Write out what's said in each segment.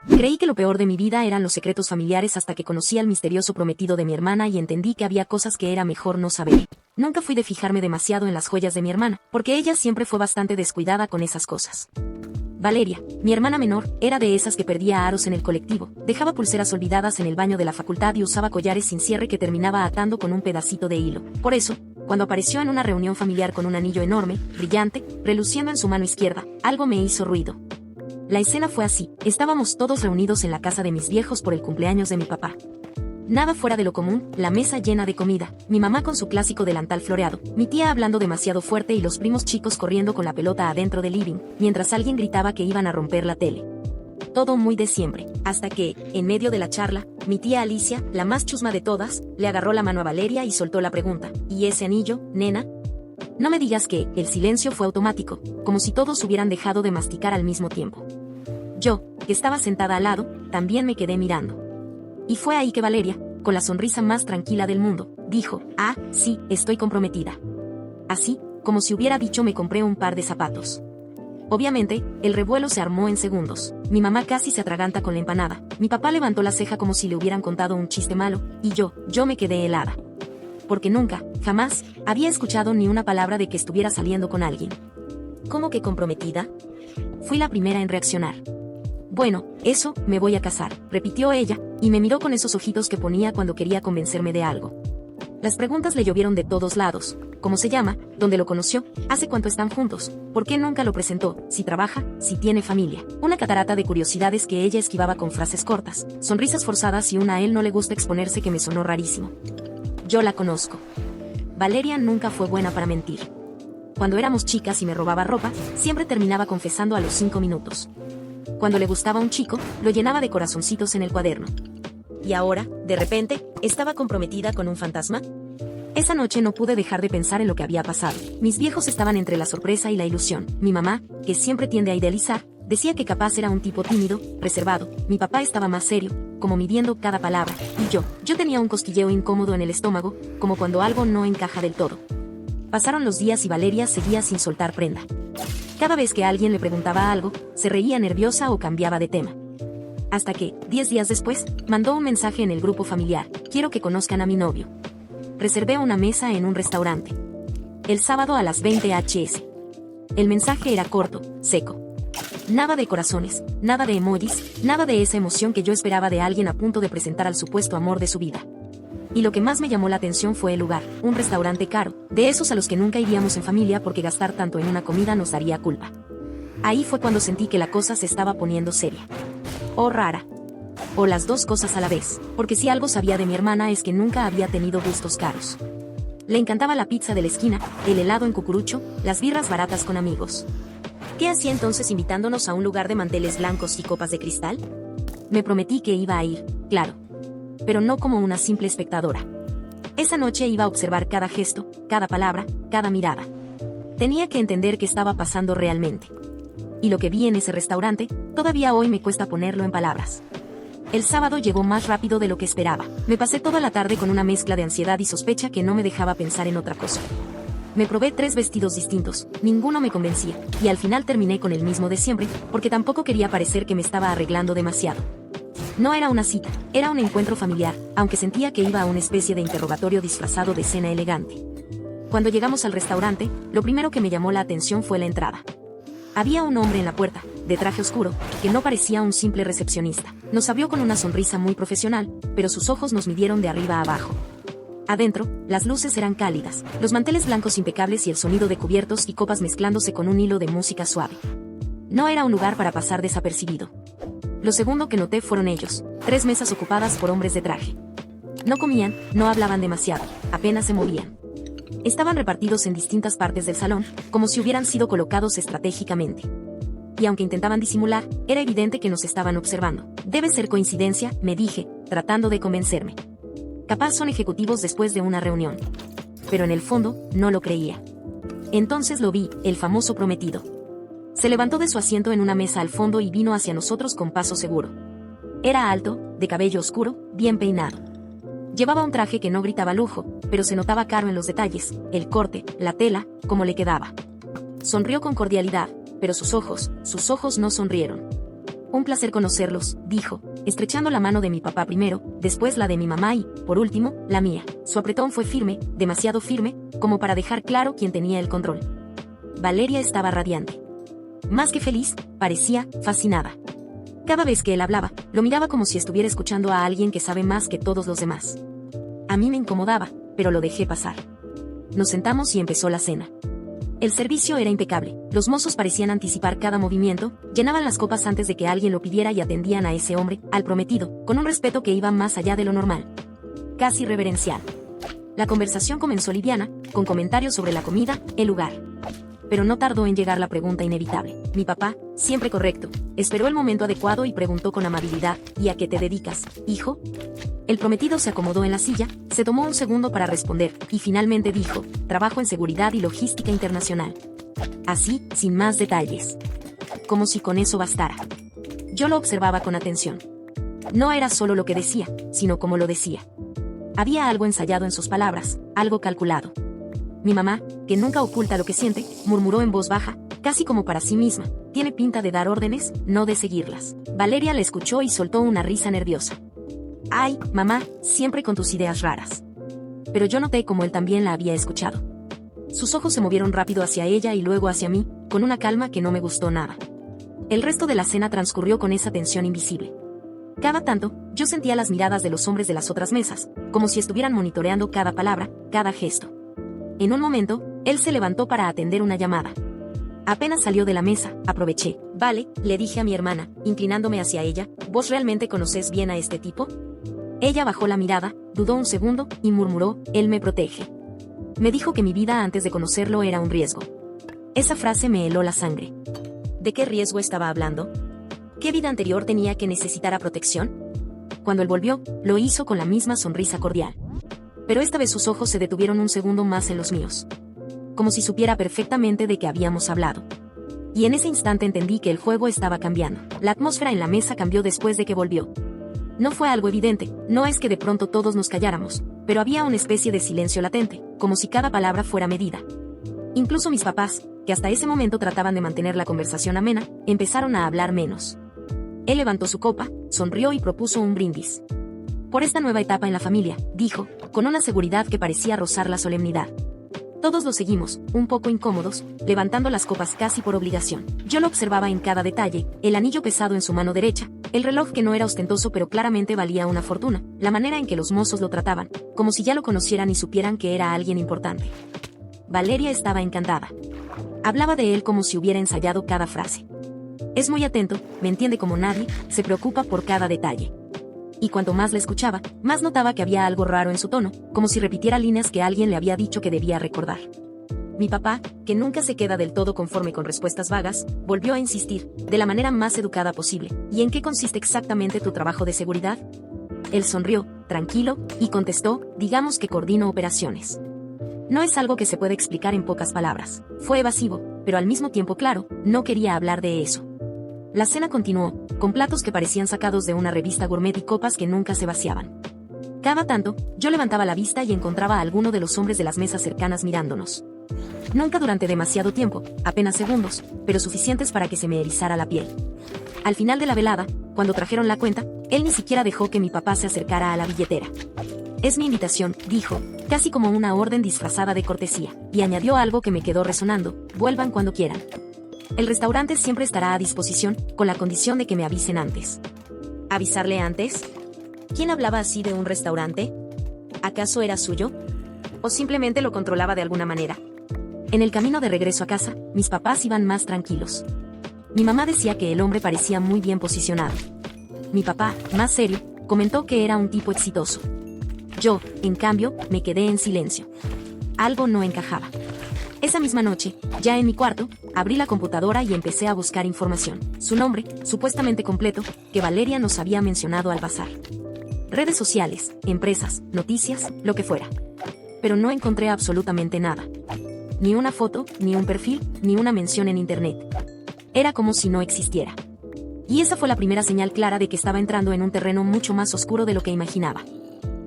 Creí que lo peor de mi vida eran los secretos familiares hasta que conocí al misterioso prometido de mi hermana y entendí que había cosas que era mejor no saber. Nunca fui de fijarme demasiado en las joyas de mi hermana, porque ella siempre fue bastante descuidada con esas cosas. Valeria, mi hermana menor, era de esas que perdía aros en el colectivo, dejaba pulseras olvidadas en el baño de la facultad y usaba collares sin cierre que terminaba atando con un pedacito de hilo. Por eso, cuando apareció en una reunión familiar con un anillo enorme, brillante, reluciendo en su mano izquierda, algo me hizo ruido. La escena fue así: estábamos todos reunidos en la casa de mis viejos por el cumpleaños de mi papá. Nada fuera de lo común, la mesa llena de comida, mi mamá con su clásico delantal floreado, mi tía hablando demasiado fuerte y los primos chicos corriendo con la pelota adentro del living, mientras alguien gritaba que iban a romper la tele. Todo muy de siempre, hasta que, en medio de la charla, mi tía Alicia, la más chusma de todas, le agarró la mano a Valeria y soltó la pregunta: ¿y ese anillo, nena? No me digas que. El silencio fue automático, como si todos hubieran dejado de masticar al mismo tiempo. Yo, que estaba sentada al lado, también me quedé mirando. Y fue ahí que Valeria, con la sonrisa más tranquila del mundo, dijo: ah, sí, estoy comprometida. Así, como si hubiera dicho me compré un par de zapatos. Obviamente, el revuelo se armó en segundos. Mi mamá casi se atraganta con la empanada, mi papá levantó la ceja como si le hubieran contado un chiste malo, y yo me quedé helada. Porque nunca, jamás, había escuchado ni una palabra de que estuviera saliendo con alguien. ¿Cómo que comprometida? Fui la primera en reaccionar. Bueno, eso, me voy a casar, repitió ella, y me miró con esos ojitos que ponía cuando quería convencerme de algo. Las preguntas le llovieron de todos lados: ¿cómo se llama? ¿Dónde lo conoció? ¿Hace cuánto están juntos? ¿Por qué nunca lo presentó? ¿Si trabaja? ¿Si tiene familia? Una catarata de curiosidades que ella esquivaba con frases cortas, sonrisas forzadas y una a él no le gusta exponerse que me sonó rarísimo. Yo la conozco. Valeria nunca fue buena para mentir. Cuando éramos chicas y me robaba ropa, siempre terminaba confesando a los 5 minutos. Cuando le gustaba un chico, lo llenaba de corazoncitos en el cuaderno. Y ahora, de repente, ¿estaba comprometida con un fantasma? Esa noche no pude dejar de pensar en lo que había pasado. Mis viejos estaban entre la sorpresa y la ilusión. Mi mamá, que siempre tiende a idealizar, decía que capaz era un tipo tímido, reservado. Mi papá estaba más serio, como midiendo cada palabra. Y yo tenía un cosquilleo incómodo en el estómago, como cuando algo no encaja del todo. Pasaron los días y Valeria seguía sin soltar prenda. Cada vez que alguien le preguntaba algo, se reía nerviosa o cambiaba de tema. Hasta que, 10 días después, mandó un mensaje en el grupo familiar: quiero que conozcan a mi novio. Reservé una mesa en un restaurante. El sábado a las 20 h. El mensaje era corto, seco. Nada de corazones, nada de emojis, nada de esa emoción que yo esperaba de alguien a punto de presentar al supuesto amor de su vida. Y lo que más me llamó la atención fue el lugar, un restaurante caro, de esos a los que nunca iríamos en familia porque gastar tanto en una comida nos daría culpa. Ahí fue cuando sentí que la cosa se estaba poniendo seria. O rara. O las dos cosas a la vez, porque si algo sabía de mi hermana es que nunca había tenido gustos caros. Le encantaba la pizza de la esquina, el helado en cucurucho, las birras baratas con amigos. ¿Qué hacía entonces invitándonos a un lugar de manteles blancos y copas de cristal? Me prometí que iba a ir, claro. Pero no como una simple espectadora. Esa noche iba a observar cada gesto, cada palabra, cada mirada. Tenía que entender qué estaba pasando realmente. Y lo que vi en ese restaurante, todavía hoy me cuesta ponerlo en palabras. El sábado llegó más rápido de lo que esperaba. Me pasé toda la tarde con una mezcla de ansiedad y sospecha que no me dejaba pensar en otra cosa. Me probé 3 vestidos distintos, ninguno me convencía, y al final terminé con el mismo de siempre, porque tampoco quería parecer que me estaba arreglando demasiado. No era una cita, era un encuentro familiar, aunque sentía que iba a una especie de interrogatorio disfrazado de cena elegante. Cuando llegamos al restaurante, lo primero que me llamó la atención fue la entrada. Había un hombre en la puerta, de traje oscuro, que no parecía un simple recepcionista. Nos abrió con una sonrisa muy profesional, pero sus ojos nos midieron de arriba a abajo. Adentro, las luces eran cálidas, los manteles blancos impecables y el sonido de cubiertos y copas mezclándose con un hilo de música suave. No era un lugar para pasar desapercibido. Lo segundo que noté fueron ellos, 3 mesas ocupadas por hombres de traje. No comían, no hablaban demasiado, apenas se movían. Estaban repartidos en distintas partes del salón, como si hubieran sido colocados estratégicamente. Y aunque intentaban disimular, era evidente que nos estaban observando. Debe ser coincidencia, me dije, tratando de convencerme. Capaz son ejecutivos después de una reunión. Pero en el fondo, no lo creía. Entonces lo vi, el famoso prometido. Se levantó de su asiento en una mesa al fondo y vino hacia nosotros con paso seguro. Era alto, de cabello oscuro, bien peinado. Llevaba un traje que no gritaba lujo, pero se notaba caro en los detalles, el corte, la tela, cómo le quedaba. Sonrió con cordialidad, pero sus ojos no sonrieron. Un placer conocerlos, dijo, estrechando la mano de mi papá primero, después la de mi mamá y, por último, la mía. Su apretón fue firme, demasiado firme, como para dejar claro quién tenía el control. Valeria estaba radiante. Más que feliz, parecía fascinada. Cada vez que él hablaba, lo miraba como si estuviera escuchando a alguien que sabe más que todos los demás. A mí me incomodaba, pero lo dejé pasar. Nos sentamos y empezó la cena. El servicio era impecable, los mozos parecían anticipar cada movimiento, llenaban las copas antes de que alguien lo pidiera y atendían a ese hombre, al prometido, con un respeto que iba más allá de lo normal. Casi reverencial. La conversación comenzó liviana, con comentarios sobre la comida, el lugar. Pero no tardó en llegar la pregunta inevitable. Mi papá, siempre correcto, esperó el momento adecuado y preguntó con amabilidad, ¿y a qué te dedicas, hijo? El prometido se acomodó en la silla, se tomó un segundo para responder, y finalmente dijo, trabajo en seguridad y logística internacional. Así, sin más detalles. Como si con eso bastara. Yo lo observaba con atención. No era solo lo que decía, sino cómo lo decía. Había algo ensayado en sus palabras, algo calculado. Mi mamá, que nunca oculta lo que siente, murmuró en voz baja, casi como para sí misma, tiene pinta de dar órdenes, no de seguirlas. Valeria le escuchó y soltó una risa nerviosa. Ay, mamá, siempre con tus ideas raras. Pero yo noté como él también la había escuchado. Sus ojos se movieron rápido hacia ella y luego hacia mí, con una calma que no me gustó nada. El resto de la cena transcurrió con esa tensión invisible. Cada tanto, yo sentía las miradas de los hombres de las otras mesas, como si estuvieran monitoreando cada palabra, cada gesto. En un momento, él se levantó para atender una llamada. Apenas salió de la mesa, aproveché. Vale, le dije a mi hermana, inclinándome hacia ella, ¿vos realmente conoces bien a este tipo? Ella bajó la mirada, dudó un segundo, y murmuró, él me protege. Me dijo que mi vida antes de conocerlo era un riesgo. Esa frase me heló la sangre. ¿De qué riesgo estaba hablando? ¿Qué vida anterior tenía que necesitara protección? Cuando él volvió, lo hizo con la misma sonrisa cordial. Pero esta vez sus ojos se detuvieron un segundo más en los míos. Como si supiera perfectamente de qué habíamos hablado. Y en ese instante entendí que el juego estaba cambiando. La atmósfera en la mesa cambió después de que volvió. No fue algo evidente, no es que de pronto todos nos calláramos, pero había una especie de silencio latente, como si cada palabra fuera medida. Incluso mis papás, que hasta ese momento trataban de mantener la conversación amena, empezaron a hablar menos. Él levantó su copa, sonrió y propuso un brindis. Por esta nueva etapa en la familia, dijo, con una seguridad que parecía rozar la solemnidad. Todos lo seguimos, un poco incómodos, levantando las copas casi por obligación. Yo lo observaba en cada detalle, el anillo pesado en su mano derecha, el reloj que no era ostentoso pero claramente valía una fortuna, la manera en que los mozos lo trataban, como si ya lo conocieran y supieran que era alguien importante. Valeria estaba encantada. Hablaba de él como si hubiera ensayado cada frase. Es muy atento, me entiende como nadie, se preocupa por cada detalle. Y cuanto más le escuchaba, más notaba que había algo raro en su tono, como si repitiera líneas que alguien le había dicho que debía recordar. Mi papá, que nunca se queda del todo conforme con respuestas vagas, volvió a insistir, de la manera más educada posible, ¿y en qué consiste exactamente tu trabajo de seguridad? Él sonrió, tranquilo, y contestó, digamos que coordino operaciones. No es algo que se puede explicar en pocas palabras. Fue evasivo, pero al mismo tiempo claro, no quería hablar de eso. La cena continuó, con platos que parecían sacados de una revista gourmet y copas que nunca se vaciaban. Cada tanto, yo levantaba la vista y encontraba a alguno de los hombres de las mesas cercanas mirándonos. Nunca durante demasiado tiempo, apenas segundos, pero suficientes para que se me erizara la piel. Al final de la velada, cuando trajeron la cuenta, él ni siquiera dejó que mi papá se acercara a la billetera. Es mi invitación, dijo, casi como una orden disfrazada de cortesía, y añadió algo que me quedó resonando, vuelvan cuando quieran. El restaurante siempre estará a disposición, con la condición de que me avisen antes. ¿Avisarle antes? ¿Quién hablaba así de un restaurante? ¿Acaso era suyo? ¿O simplemente lo controlaba de alguna manera? En el camino de regreso a casa, mis papás iban más tranquilos. Mi mamá decía que el hombre parecía muy bien posicionado. Mi papá, más serio, comentó que era un tipo exitoso. Yo, en cambio, me quedé en silencio. Algo no encajaba. Esa misma noche, ya en mi cuarto, abrí la computadora y empecé a buscar información. Su nombre, supuestamente completo, que Valeria nos había mencionado al pasar. Redes sociales, empresas, noticias, lo que fuera. Pero no encontré absolutamente nada. Ni una foto, ni un perfil, ni una mención en internet. Era como si no existiera. Y esa fue la primera señal clara de que estaba entrando en un terreno mucho más oscuro de lo que imaginaba.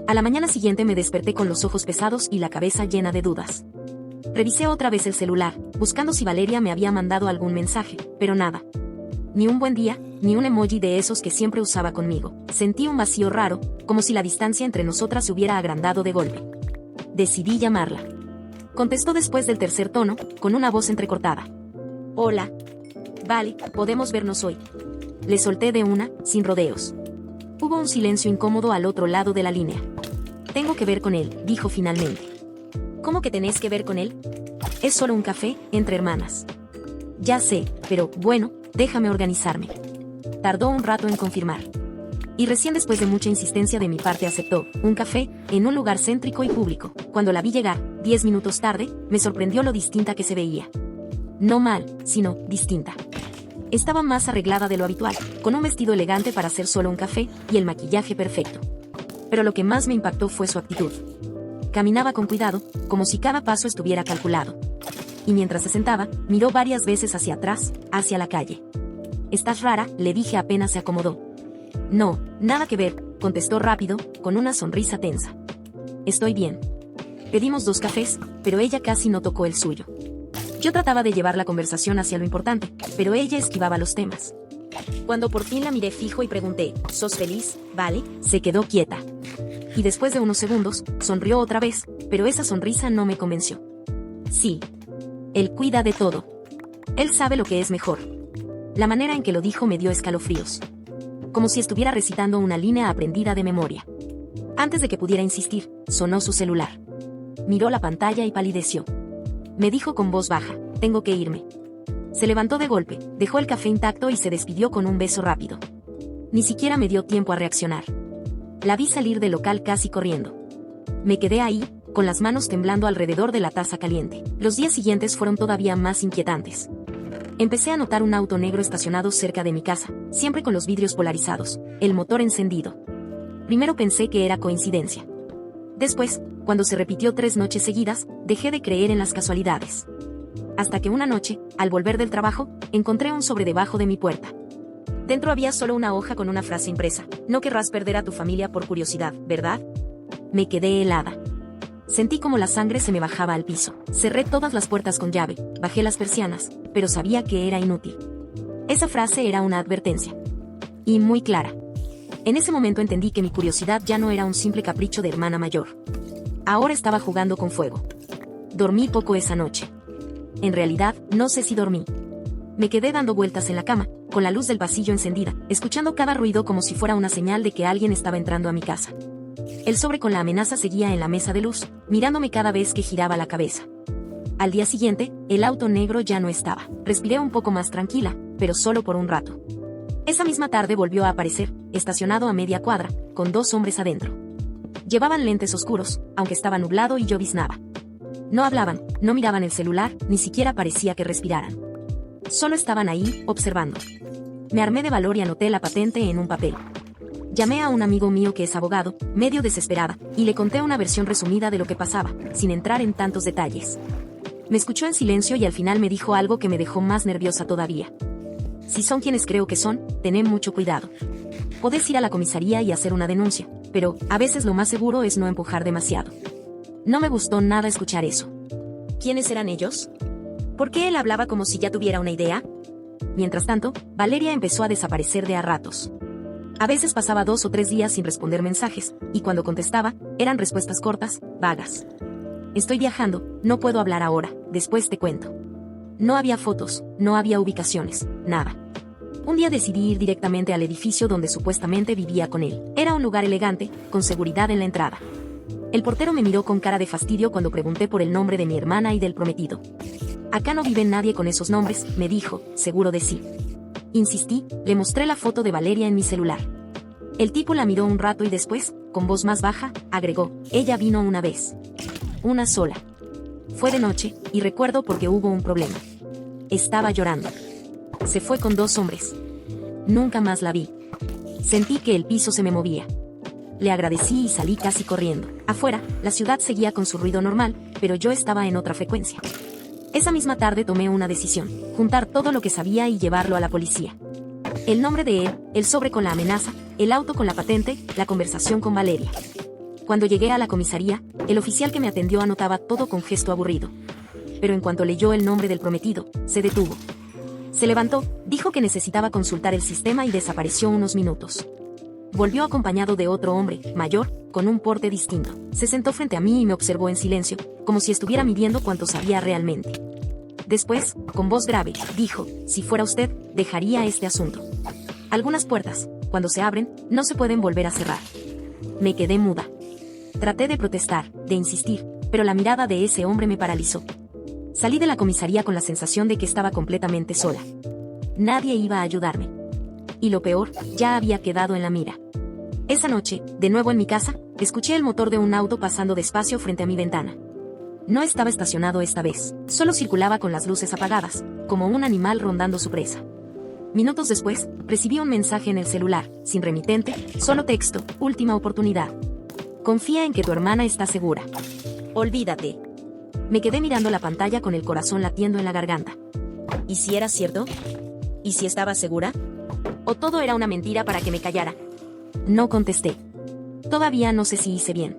A la mañana siguiente me desperté con los ojos pesados y la cabeza llena de dudas. Revisé otra vez el celular, buscando si Valeria me había mandado algún mensaje, pero nada. Ni un buen día, ni un emoji de esos que siempre usaba conmigo. Sentí un vacío raro, como si la distancia entre nosotras se hubiera agrandado de golpe. Decidí llamarla. Contestó después del tercer tono, con una voz entrecortada. Hola. Vale, podemos vernos hoy. Le solté de una, sin rodeos. Hubo un silencio incómodo al otro lado de la línea. Tengo que ver con él, dijo finalmente. ¿Cómo que tenés que ver con él? Es solo un café, entre hermanas. Ya sé, pero, bueno, déjame organizarme. Tardó un rato en confirmar. Y recién después de mucha insistencia de mi parte aceptó, un café, en un lugar céntrico y público. Cuando la vi llegar, 10 minutos tarde, me sorprendió lo distinta que se veía. No mal, sino distinta. Estaba más arreglada de lo habitual, con un vestido elegante para hacer solo un café, y el maquillaje perfecto. Pero lo que más me impactó fue su actitud. Caminaba con cuidado, como si cada paso estuviera calculado. Y mientras se sentaba, miró varias veces hacia atrás, hacia la calle. «Estás rara», le dije apenas se acomodó. «No, nada que ver», contestó rápido, con una sonrisa tensa. «Estoy bien». Pedimos 2 cafés, pero ella casi no tocó el suyo. Yo trataba de llevar la conversación hacia lo importante, pero ella esquivaba los temas. Cuando por fin la miré fijo y pregunté, «¿Sos feliz, vale?», se quedó quieta. Y después de unos segundos, sonrió otra vez, pero esa sonrisa no me convenció. Sí. Él cuida de todo. Él sabe lo que es mejor. La manera en que lo dijo me dio escalofríos. Como si estuviera recitando una línea aprendida de memoria. Antes de que pudiera insistir, sonó su celular. Miró la pantalla y palideció. Me dijo con voz baja, «Tengo que irme». Se levantó de golpe, dejó el café intacto y se despidió con un beso rápido. Ni siquiera me dio tiempo a reaccionar. La vi salir del local casi corriendo. Me quedé ahí, con las manos temblando alrededor de la taza caliente. Los días siguientes fueron todavía más inquietantes. Empecé a notar un auto negro estacionado cerca de mi casa, siempre con los vidrios polarizados, el motor encendido. Primero pensé que era coincidencia. Después, cuando se repitió 3 noches seguidas, dejé de creer en las casualidades. Hasta que una noche, al volver del trabajo, encontré un sobre debajo de mi puerta. Dentro había solo una hoja con una frase impresa: «No querrás perder a tu familia por curiosidad, ¿verdad?». Me quedé helada. Sentí como la sangre se me bajaba al piso. Cerré todas las puertas con llave, bajé las persianas, pero sabía que era inútil. Esa frase era una advertencia. Y muy clara. En ese momento entendí que mi curiosidad ya no era un simple capricho de hermana mayor. Ahora estaba jugando con fuego. Dormí poco esa noche. En realidad, no sé si dormí. Me quedé dando vueltas en la cama, con la luz del pasillo encendida, escuchando cada ruido como si fuera una señal de que alguien estaba entrando a mi casa. El sobre con la amenaza seguía en la mesa de luz, mirándome cada vez que giraba la cabeza. Al día siguiente, el auto negro ya no estaba. Respiré un poco más tranquila, pero solo por un rato. Esa misma tarde volvió a aparecer, estacionado a media cuadra, con 2 hombres adentro. Llevaban lentes oscuros, aunque estaba nublado y lloviznaba. No hablaban, no miraban el celular, ni siquiera parecía que respiraran. Solo estaban ahí, observando. Me armé de valor y anoté la patente en un papel. Llamé a un amigo mío que es abogado, medio desesperada, y le conté una versión resumida de lo que pasaba, sin entrar en tantos detalles. Me escuchó en silencio y al final me dijo algo que me dejó más nerviosa todavía. Si son quienes creo que son, tened mucho cuidado. Podés ir a la comisaría y hacer una denuncia, pero, a veces lo más seguro es no empujar demasiado. No me gustó nada escuchar eso. ¿Quiénes eran ellos? ¿Por qué él hablaba como si ya tuviera una idea? Mientras tanto, Valeria empezó a desaparecer de a ratos. A veces pasaba 2 o 3 días sin responder mensajes, y cuando contestaba, eran respuestas cortas, vagas. Estoy viajando, no puedo hablar ahora, después te cuento. No había fotos, no había ubicaciones, nada. Un día decidí ir directamente al edificio donde supuestamente vivía con él. Era un lugar elegante, con seguridad en la entrada. El portero me miró con cara de fastidio cuando pregunté por el nombre de mi hermana y del prometido. «Acá no vive nadie con esos nombres», me dijo, seguro de sí. Insistí, le mostré la foto de Valeria en mi celular. El tipo la miró un rato y después, con voz más baja, agregó: «Ella vino una vez. Una sola. Fue de noche, y recuerdo porque hubo un problema. Estaba llorando. Se fue con 2 hombres. Nunca más la vi». Sentí que el piso se me movía. Le agradecí y salí casi corriendo. Afuera, la ciudad seguía con su ruido normal, pero yo estaba en otra frecuencia. Esa misma tarde tomé una decisión: juntar todo lo que sabía y llevarlo a la policía. El nombre de él, el sobre con la amenaza, el auto con la patente, la conversación con Valeria. Cuando llegué a la comisaría, el oficial que me atendió anotaba todo con gesto aburrido. Pero en cuanto leyó el nombre del prometido, se detuvo. Se levantó, dijo que necesitaba consultar el sistema y desapareció unos minutos. Volvió acompañado de otro hombre, mayor, con un porte distinto. Se sentó frente a mí y me observó en silencio, como si estuviera midiendo cuánto sabía realmente. Después, con voz grave, dijo, si fuera usted, dejaría este asunto. Algunas puertas, cuando se abren, no se pueden volver a cerrar. Me quedé muda. Traté de protestar, de insistir, pero la mirada de ese hombre me paralizó. Salí de la comisaría con la sensación de que estaba completamente sola. Nadie iba a ayudarme. Y lo peor, ya había quedado en la mira. Esa noche, de nuevo en mi casa, escuché el motor de un auto pasando despacio frente a mi ventana. No estaba estacionado esta vez, solo circulaba con las luces apagadas, como un animal rondando su presa. Minutos después, recibí un mensaje en el celular, sin remitente, solo texto, última oportunidad. Confía en que tu hermana está segura. Olvídate. Me quedé mirando la pantalla con el corazón latiendo en la garganta. ¿Y si era cierto? ¿Y si estaba segura? ¿O todo era una mentira para que me callara? No contesté. Todavía no sé si hice bien.